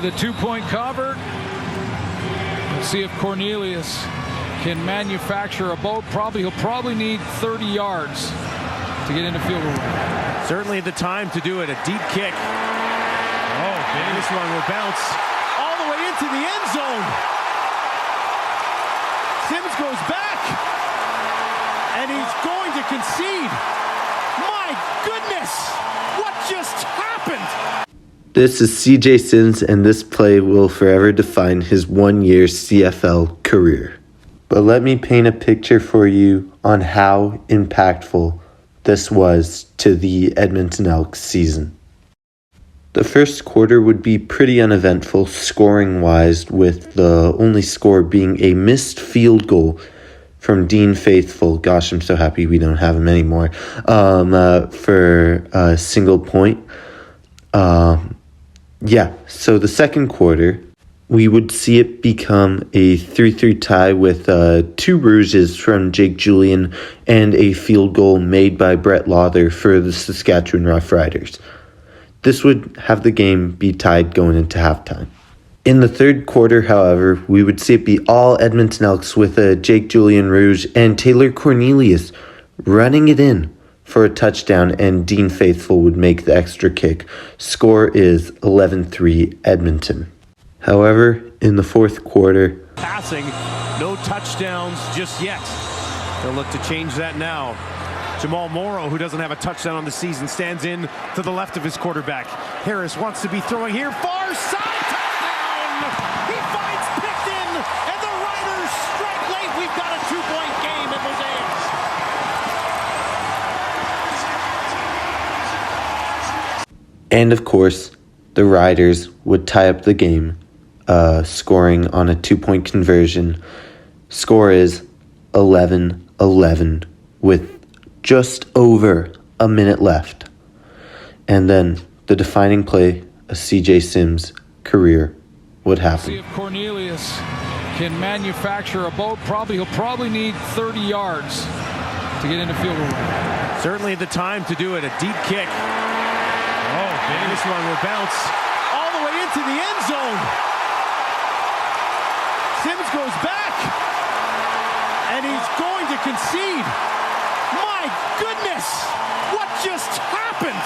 The two-point convert. Let's see if Cornelius can manufacture a boat. He'll probably need 30 yards to get into field goal. Certainly the time to do it. A deep kick. Oh, this one will bounce all the way into the end zone. Sims goes back, and he's going to concede. My goodness, what just happened? This is CJ Sims, and this play will forever define his one-year CFL career. But let me paint a picture for you on how impactful this was to the Edmonton Elks season. The first quarter would be pretty uneventful scoring-wise, with the only score being a missed field goal from Dean Faithful. Gosh, I'm so happy we don't have him anymore. For a single point. So the second quarter, we would see it become a 3-3 tie with two rouges from Jake Julian and a field goal made by Brett Lawther for the Saskatchewan Roughriders. This would have the game be tied going into halftime. In the third quarter, however, we would see it be all Edmonton Elks with a Jake Julian rouge and Taylor Cornelius running it in for a touchdown, and Dean Faithful would make the extra kick. Score is 11-3 Edmonton. However, in the fourth quarter, Passing, no touchdowns just yet. They'll look to change that now. Jamal Morrow, who doesn't have a touchdown on the season, stands in to the left of his quarterback. Harris wants to be throwing here, far side, touchdown! He finds Picton, and the Riders strike late. We've got a 2-point game at Mosaics. and of course, the Riders would tie up the game, scoring on a 2-point conversion. Score is 11-11 with just over a minute left. And then the defining play of CJ Sims' career would happen. See if Cornelius can manufacture a boat. He'll probably need 30 yards to get into field goal. Certainly the time to do it. A deep kick. Oh, this one will bounce all the way into the end zone. Sims goes back, and he's going to concede. My goodness, what just happened?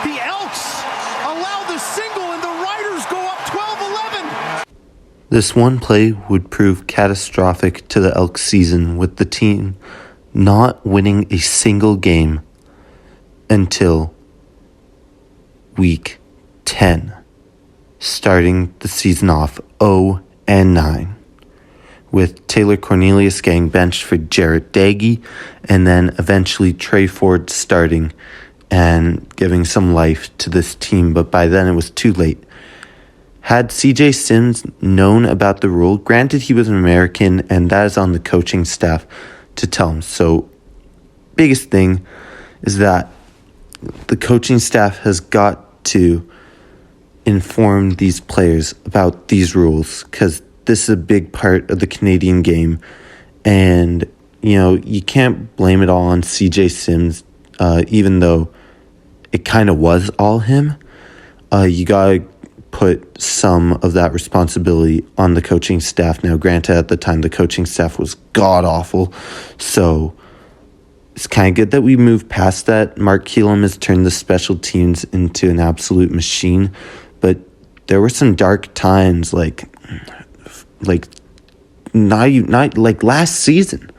The Elks allow the single, and the Riders go up 12-11. This one play would prove catastrophic to the Elks season, with the team not winning a single game until week 10, starting the season off 0-9, with Taylor Cornelius getting benched for Jarrett Daggy, and then eventually Trey Ford starting and giving some life to this team, but by then it was too late. Had CJ Sims known about the rule, granted he was an American, and that is on the coaching staff to tell him. So, biggest thing is that the coaching staff has got to inform these players about these rules, because this is a big part of the Canadian game, and you can't blame it all on CJ Sims, even though it kind of was all him. You gotta put some of that responsibility on the coaching staff. Now, granted, at the time the coaching staff was god awful, so it's kind of good that we moved past that. Mark Keelam has turned the special teams into an absolute machine, but there were some dark times, like not like last season.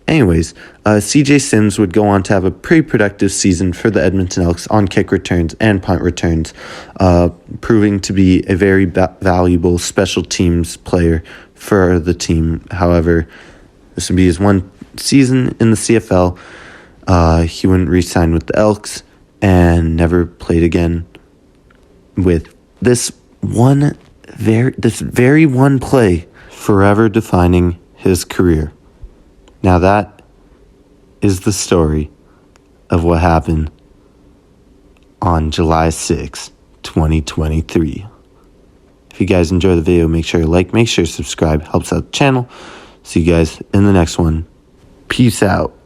Anyways, CJ Sims would go on to have a pretty productive season for the Edmonton Elks on kick returns and punt returns, proving to be a very valuable special teams player for the team. However, this would be his one season in the CFL. He wouldn't re-sign with the Elks and never played again, with this very one play forever defining his career. Now that is the story of what happened on July 6, 2023. If you guys enjoy the video, make sure to like, make sure to subscribe, helps out the channel. See you guys in the next one. Peace out.